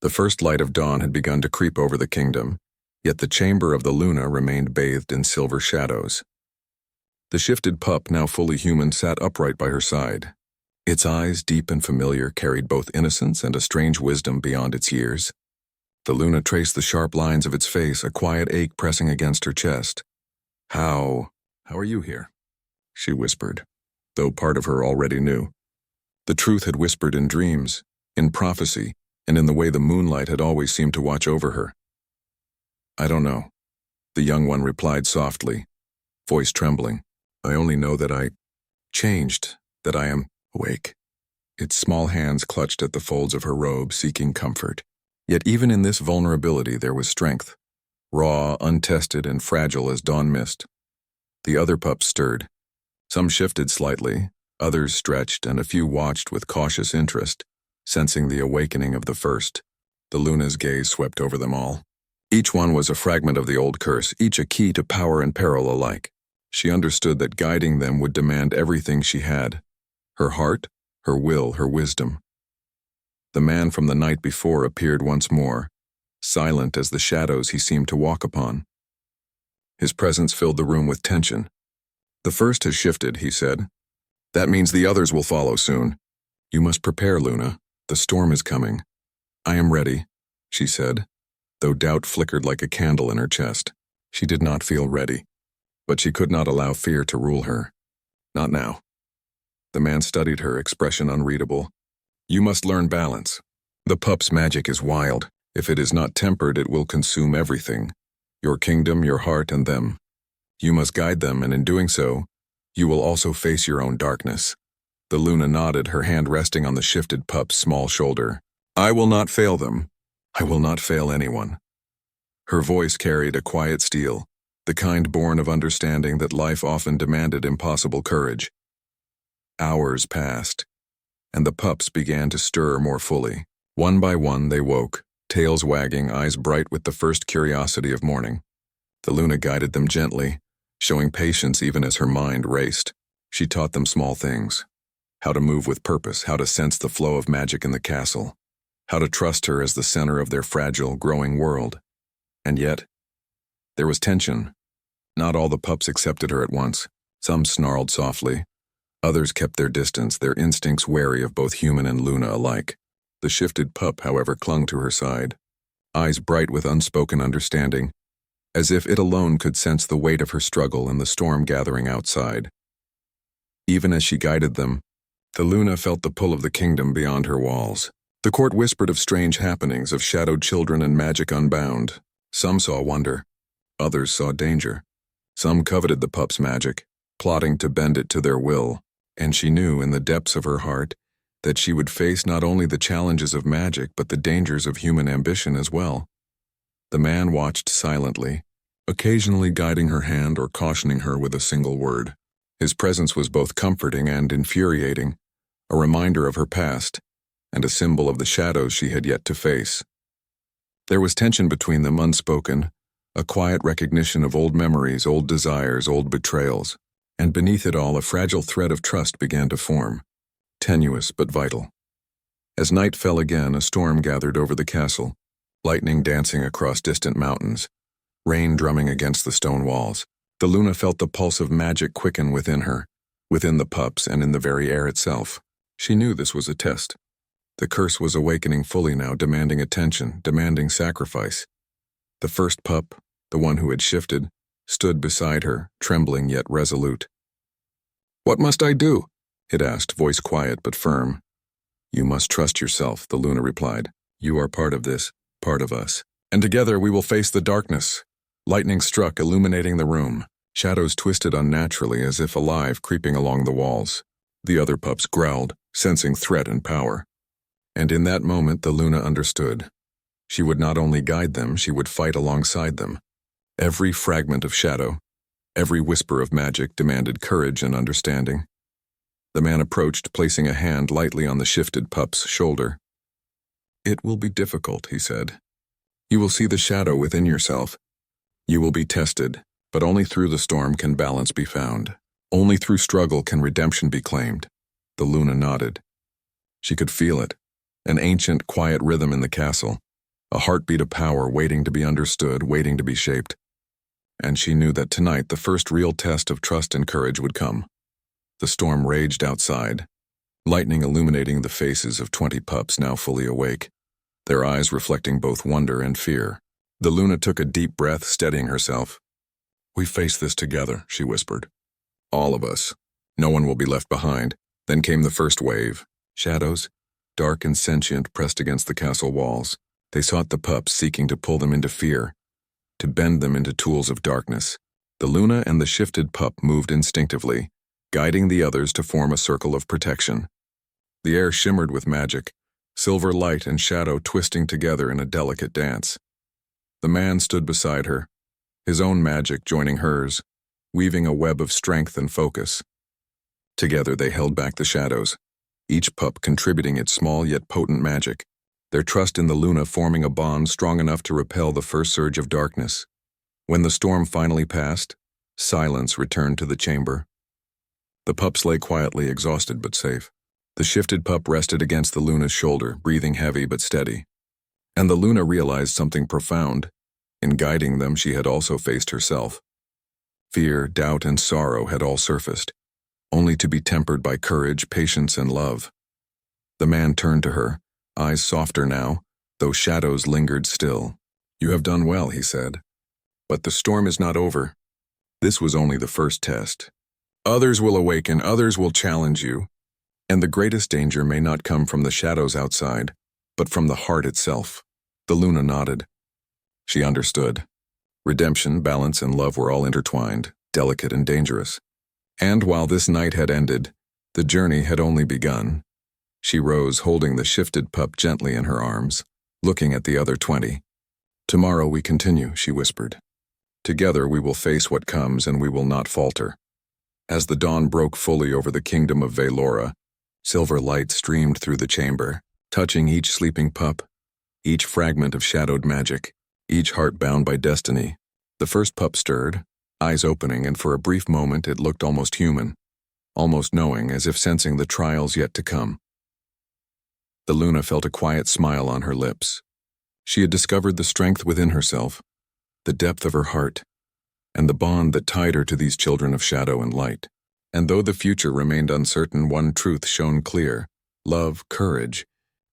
The first light of dawn had begun to creep over the kingdom, yet the chamber of the Luna remained bathed in silver shadows. The shifted pup, now fully human, sat upright by her side. Its eyes, deep and familiar, carried both innocence and a strange wisdom beyond its years. The Luna traced the sharp lines of its face, a quiet ache pressing against her chest. How are you here?" she whispered, though part of her already knew. The truth had whispered in dreams, in prophecy, and in the way the moonlight had always seemed to watch over her. "I don't know," the young one replied softly, voice trembling. "I only know that I changed, that I am awake." Its small hands clutched at the folds of her robe, seeking comfort. Yet even in this vulnerability there was strength, raw, untested, and fragile as dawn mist. The other pups stirred. Some shifted slightly, others stretched, and a few watched with cautious interest, sensing the awakening of the first. The Luna's gaze swept over them all. Each one was a fragment of the old curse, each a key to power and peril alike. She understood that guiding them would demand everything she had: her heart, her will, her wisdom. The man from the night before appeared once more, silent as the shadows he seemed to walk upon. His presence filled the room with tension. "The first has shifted," he said. "That means the others will follow soon. You must prepare, Luna. The storm is coming." "I am ready," she said, though doubt flickered like a candle in her chest. She did not feel ready, but she could not allow fear to rule her. "Not now." The man studied her, expression unreadable. "You must learn balance. The pup's magic is wild. If it is not tempered, it will consume everything. Your kingdom, your heart, and them. You must guide them, and in doing so, you will also face your own darkness." The Luna nodded, her hand resting on the shifted pup's small shoulder. "I will not fail them. I will not fail anyone." Her voice carried a quiet steel, the kind born of understanding that life often demanded impossible courage. Hours passed, and the pups began to stir more fully. One by one they woke, tails wagging, eyes bright with the first curiosity of morning. The Luna guided them gently, showing patience even as her mind raced. She taught them small things: how to move with purpose, how to sense the flow of magic in the castle, how to trust her as the center of their fragile, growing world. And yet, there was tension. Not all the pups accepted her at once. Some snarled softly. Others kept their distance, their instincts wary of both human and Luna alike. The shifted pup, however, clung to her side, eyes bright with unspoken understanding, as if it alone could sense the weight of her struggle and the storm gathering outside. Even as she guided them, the Luna felt the pull of the kingdom beyond her walls. The court whispered of strange happenings, of shadowed children and magic unbound. Some saw wonder, others saw danger. Some coveted the pup's magic, plotting to bend it to their will, and she knew in the depths of her heart that she would face not only the challenges of magic but the dangers of human ambition as well. The man watched silently, occasionally guiding her hand or cautioning her with a single word. His presence was both comforting and infuriating, a reminder of her past, and a symbol of the shadows she had yet to face. There was tension between them, unspoken, a quiet recognition of old memories, old desires, old betrayals, and beneath it all a fragile thread of trust began to form, tenuous but vital. As night fell again, a storm gathered over the castle, lightning dancing across distant mountains, rain drumming against the stone walls. The Luna felt the pulse of magic quicken within her, within the pups, and in the very air itself. She knew this was a test. The curse was awakening fully now, demanding attention, demanding sacrifice. The first pup, the one who had shifted, stood beside her, trembling yet resolute. "What must I do?" it asked, voice quiet but firm. "You must trust yourself," the Luna replied. "You are part of this, part of us. And together we will face the darkness." Lightning struck, illuminating the room. Shadows twisted unnaturally, as if alive, creeping along the walls. The other pups growled, sensing threat and power. And in that moment the Luna understood. She would not only guide them, she would fight alongside them. Every fragment of shadow, every whisper of magic demanded courage and understanding. The man approached, placing a hand lightly on the shifted pup's shoulder. "It will be difficult," he said. "You will see the shadow within yourself. You will be tested, but only through the storm can balance be found. Only through struggle can redemption be claimed." The Luna nodded. She could feel it, an ancient, quiet rhythm in the castle, a heartbeat of power waiting to be understood, waiting to be shaped. And she knew that tonight the first real test of trust and courage would come. The storm raged outside, lightning illuminating the faces of 20 pups now fully awake, their eyes reflecting both wonder and fear. The Luna took a deep breath, steadying herself. "We face this together," she whispered. "All of us. No one will be left behind." Then came the first wave. Shadows, dark and sentient, pressed against the castle walls. They sought the pups, seeking to pull them into fear, to bend them into tools of darkness. The Luna and the shifted pup moved instinctively, guiding the others to form a circle of protection. The air shimmered with magic, silver light and shadow twisting together in a delicate dance. The man stood beside her, his own magic joining hers, weaving a web of strength and focus. Together they held back the shadows, each pup contributing its small yet potent magic, their trust in the Luna forming a bond strong enough to repel the first surge of darkness. When the storm finally passed, silence returned to the chamber. The pups lay quietly, exhausted but safe. The shifted pup rested against the Luna's shoulder, breathing heavy but steady. And the Luna realized something profound. In guiding them, she had also faced herself. Fear, doubt, and sorrow had all surfaced, only to be tempered by courage, patience, and love. The man turned to her, eyes softer now, though shadows lingered still. "You have done well," he said. "But the storm is not over. This was only the first test. Others will awaken, others will challenge you. And the greatest danger may not come from the shadows outside, but from the heart itself." The Luna nodded. She understood. Redemption, balance, and love were all intertwined, delicate and dangerous. And while this night had ended, the journey had only begun. She rose, holding the shifted pup gently in her arms, looking at the other 20. "Tomorrow we continue," she whispered. "Together we will face what comes and we will not falter." As the dawn broke fully over the kingdom of Velora, silver light streamed through the chamber, touching each sleeping pup, each fragment of shadowed magic, each heart bound by destiny. The first pup stirred, eyes opening, and for a brief moment it looked almost human, almost knowing, as if sensing the trials yet to come. The Luna felt a quiet smile on her lips. She had discovered the strength within herself, the depth of her heart, and the bond that tied her to these children of shadow and light. And though the future remained uncertain, one truth shone clear: love, courage,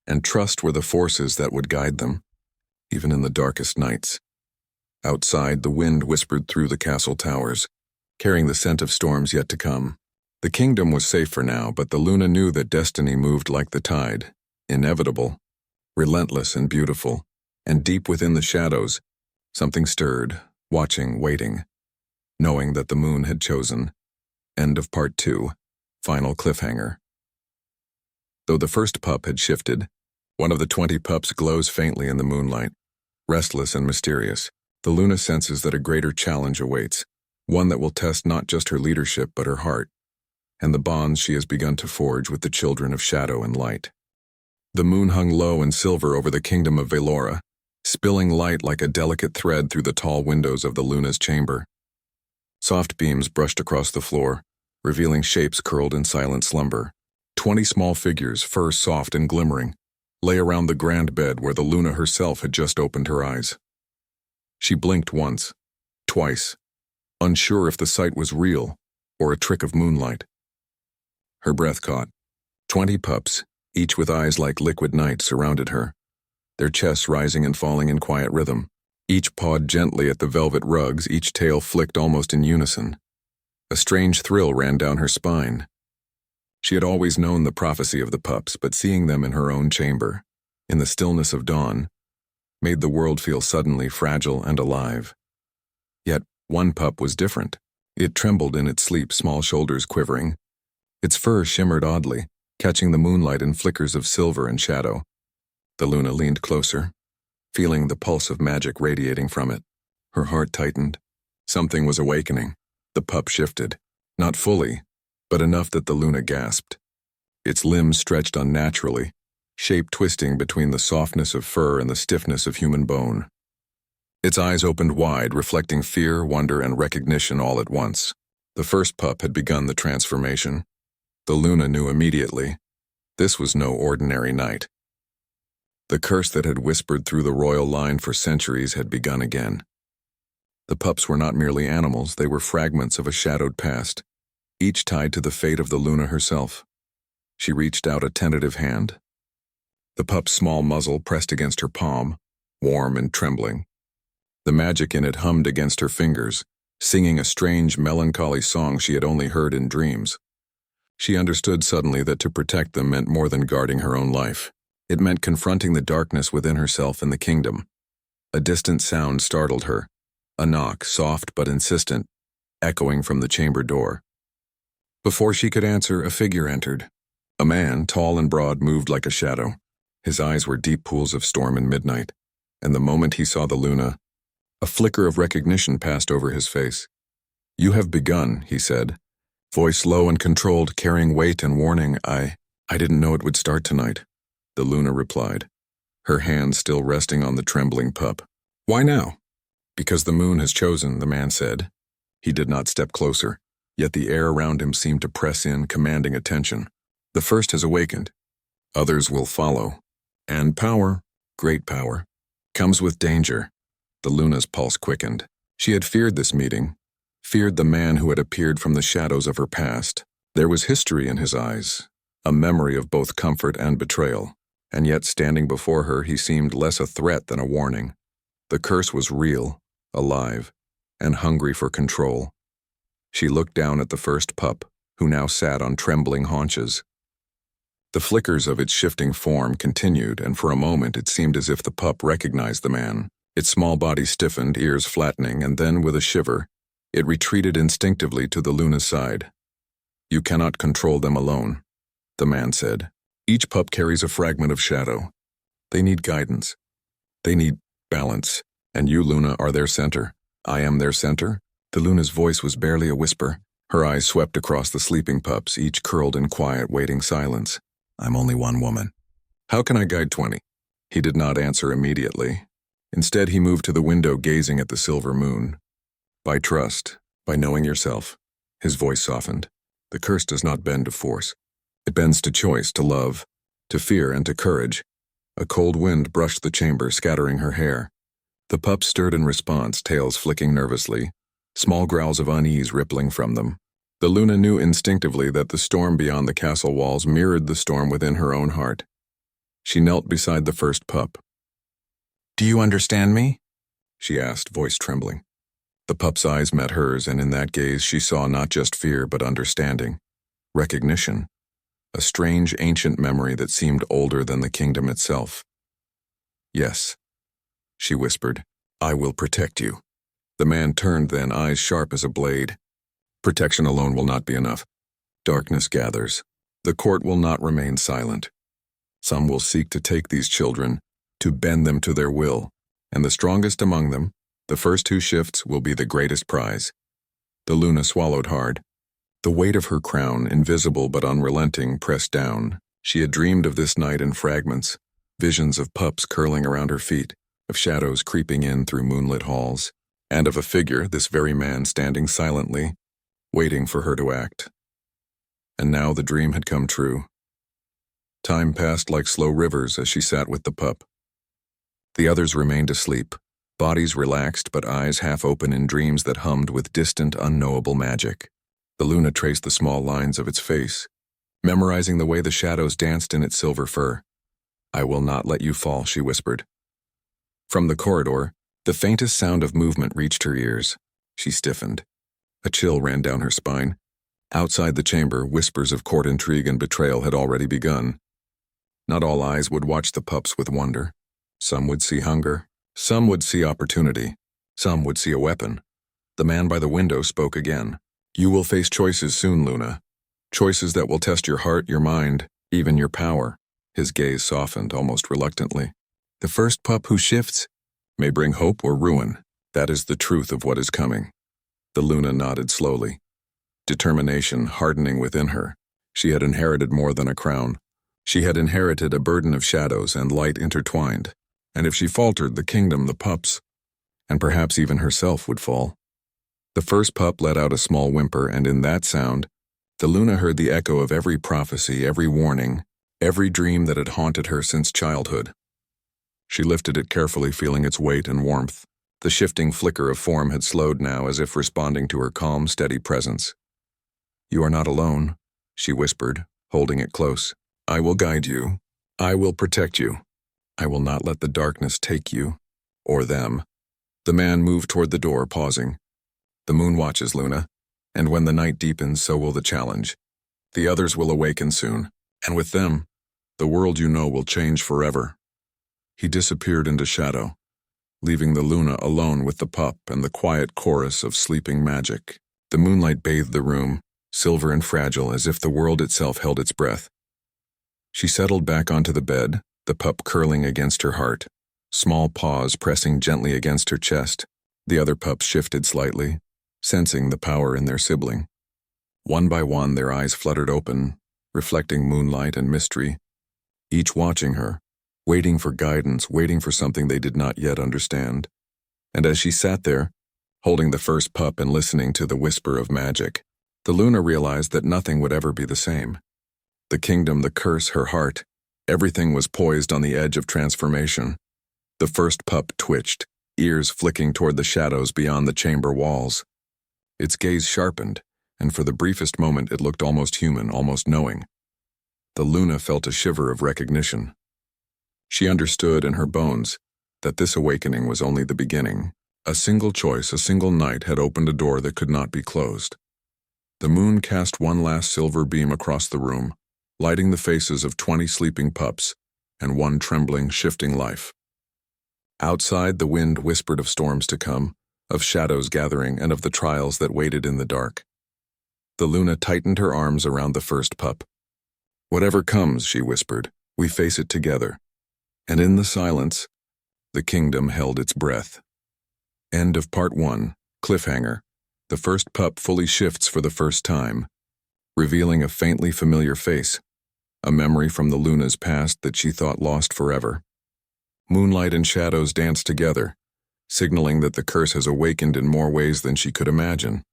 and trust were the forces that would guide them, even in the darkest nights. Outside, the wind whispered through the castle towers, carrying the scent of storms yet to come. The kingdom was safe for now, but the Luna knew that destiny moved like the tide, inevitable, relentless and beautiful. And deep within the shadows, something stirred, watching, waiting, knowing that the moon had chosen. End of Part 2, final cliffhanger. Though the first pup had shifted, one of the 20 pups glows faintly in the moonlight, restless and mysterious. The Luna senses that a greater challenge awaits, one that will test not just her leadership but her heart, and the bonds she has begun to forge with the children of shadow and light. The moon hung low and silver over the kingdom of Velora, spilling light like a delicate thread through the tall windows of the Luna's chamber. Soft beams brushed across the floor, revealing shapes curled in silent slumber. 20 small figures, fur soft and glimmering, lay around the grand bed where the Luna herself had just opened her eyes. She blinked once, twice, unsure if the sight was real or a trick of moonlight. Her breath caught. 20 pups, each with eyes like liquid night, surrounded her, their chests rising and falling in quiet rhythm. Each pawed gently at the velvet rugs, each tail flicked almost in unison. A strange thrill ran down her spine. She had always known the prophecy of the pups, but seeing them in her own chamber, in the stillness of dawn, made the world feel suddenly fragile and alive. Yet one pup was different. It trembled in its sleep, small shoulders quivering. Its fur shimmered oddly, catching the moonlight in flickers of silver and shadow. The Luna leaned closer, feeling the pulse of magic radiating from it. Her heart tightened. Something was awakening. The pup shifted, not fully, but enough that the Luna gasped. Its limbs stretched unnaturally, shape twisting between the softness of fur and the stiffness of human bone. Its eyes opened wide, reflecting fear, wonder, and recognition all at once. The first pup had begun the transformation. The Luna knew immediately. This was no ordinary night. The curse that had whispered through the royal line for centuries had begun again. The pups were not merely animals, they were fragments of a shadowed past, each tied to the fate of the Luna herself. She reached out a tentative hand. The pup's small muzzle pressed against her palm, warm and trembling. The magic in it hummed against her fingers, singing a strange, melancholy song she had only heard in dreams. She understood suddenly that to protect them meant more than guarding her own life. It meant confronting the darkness within herself and the kingdom. A distant sound startled her, a knock, soft but insistent, echoing from the chamber door. Before she could answer, a figure entered. A man, tall and broad, moved like a shadow. His eyes were deep pools of storm and midnight, and the moment he saw the Luna, a flicker of recognition passed over his face. "You have begun," he said, voice low and controlled, carrying weight and warning. I didn't know it would start tonight," the Luna replied, her hand still resting on the trembling pup. "Why now?" "Because the moon has chosen," the man said. He did not step closer, yet the air around him seemed to press in, commanding attention. "The first has awakened. Others will follow. And power, great power, comes with danger." The Luna's pulse quickened. She had feared this meeting, feared the man who had appeared from the shadows of her past. There was history in his eyes, a memory of both comfort and betrayal, and yet standing before her he seemed less a threat than a warning. The curse was real, alive, and hungry for control. She looked down at the first pup, who now sat on trembling haunches. The flickers of its shifting form continued, and for a moment it seemed as if the pup recognized the man. Its small body stiffened, ears flattening, and then, with a shiver, it retreated instinctively to the Luna's side. "You cannot control them alone," the man said. "Each pup carries a fragment of shadow. They need guidance. They need balance, and you, Luna, are their center. I am their center." The Luna's voice was barely a whisper. Her eyes swept across the sleeping pups, each curled in quiet, waiting silence. "I'm only one woman. How can I guide 20? He did not answer immediately. Instead, he moved to the window, gazing at the silver moon. "By trust, by knowing yourself." His voice softened. "The curse does not bend to force. It bends to choice, to love, to fear, and to courage." A cold wind brushed the chamber, scattering her hair. The pups stirred in response, tails flicking nervously, small growls of unease rippling from them. The Luna knew instinctively that the storm beyond the castle walls mirrored the storm within her own heart. She knelt beside the first pup. "Do you understand me?" she asked, voice trembling. The pup's eyes met hers, and in that gaze she saw not just fear but understanding, recognition, a strange ancient memory that seemed older than the kingdom itself. "Yes," she whispered, "I will protect you." The man turned then, eyes sharp as a blade. "Protection alone will not be enough. Darkness gathers. The court will not remain silent. Some will seek to take these children, to bend them to their will, and the strongest among them, the first who shifts, will be the greatest prize." The Luna swallowed hard. The weight of her crown, invisible but unrelenting, pressed down. She had dreamed of this night in fragments, visions of pups curling around her feet, of shadows creeping in through moonlit halls, and of a figure, this very man, standing silently, waiting for her to act. And now the dream had come true. Time passed like slow rivers as she sat with the pup. The others remained asleep, bodies relaxed but eyes half open in dreams that hummed with distant, unknowable magic. The Luna traced the small lines of its face, memorizing the way the shadows danced in its silver fur. "I will not let you fall," she whispered. From the corridor, the faintest sound of movement reached her ears. She stiffened. A chill ran down her spine. Outside the chamber, whispers of court intrigue and betrayal had already begun. Not all eyes would watch the pups with wonder. Some would see hunger. Some would see opportunity. Some would see a weapon. The man by the window spoke again. "You will face choices soon, Luna. Choices that will test your heart, your mind, even your power." His gaze softened, almost reluctantly. "The first pup who shifts may bring hope or ruin. That is the truth of what is coming." The Luna nodded slowly, determination hardening within her. She had inherited more than a crown. She had inherited a burden of shadows and light intertwined, and if she faltered, the kingdom, the pups, and perhaps even herself would fall. The first pup let out a small whimper, and in that sound, the Luna heard the echo of every prophecy, every warning, every dream that had haunted her since childhood. She lifted it carefully, feeling its weight and warmth. The shifting flicker of form had slowed now, as if responding to her calm, steady presence. "You are not alone," she whispered, holding it close. "I will guide you. I will protect you. I will not let the darkness take you, or them." The man moved toward the door, pausing. "The moon watches, Luna, and when the night deepens, so will the challenge. The others will awaken soon, and with them, the world you know will change forever." He disappeared into shadow, leaving the Luna alone with the pup and the quiet chorus of sleeping magic. The moonlight bathed the room, silver and fragile, as if the world itself held its breath. She settled back onto the bed, the pup curling against her heart, small paws pressing gently against her chest. The other pups shifted slightly, sensing the power in their sibling. One by one, their eyes fluttered open, reflecting moonlight and mystery, each watching her, waiting for guidance, waiting for something they did not yet understand. And as she sat there, holding the first pup and listening to the whisper of magic, the Luna realized that nothing would ever be the same. The kingdom, the curse, her heart, everything was poised on the edge of transformation. The first pup twitched, ears flicking toward the shadows beyond the chamber walls. Its gaze sharpened, and for the briefest moment it looked almost human, almost knowing. The Luna felt a shiver of recognition. She understood in her bones that this awakening was only the beginning. A single choice, a single night had opened a door that could not be closed. The moon cast one last silver beam across the room, lighting the faces of 20 sleeping pups and one trembling, shifting life. Outside, the wind whispered of storms to come, of shadows gathering, and of the trials that waited in the dark. The Luna tightened her arms around the first pup. "Whatever comes," she whispered, "we face it together." And in the silence, the kingdom held its breath. End of Part 1. Cliffhanger. The first pup fully shifts for the first time, revealing a faintly familiar face, a memory from the Luna's past that she thought lost forever. Moonlight and shadows dance together, signaling that the curse has awakened in more ways than she could imagine.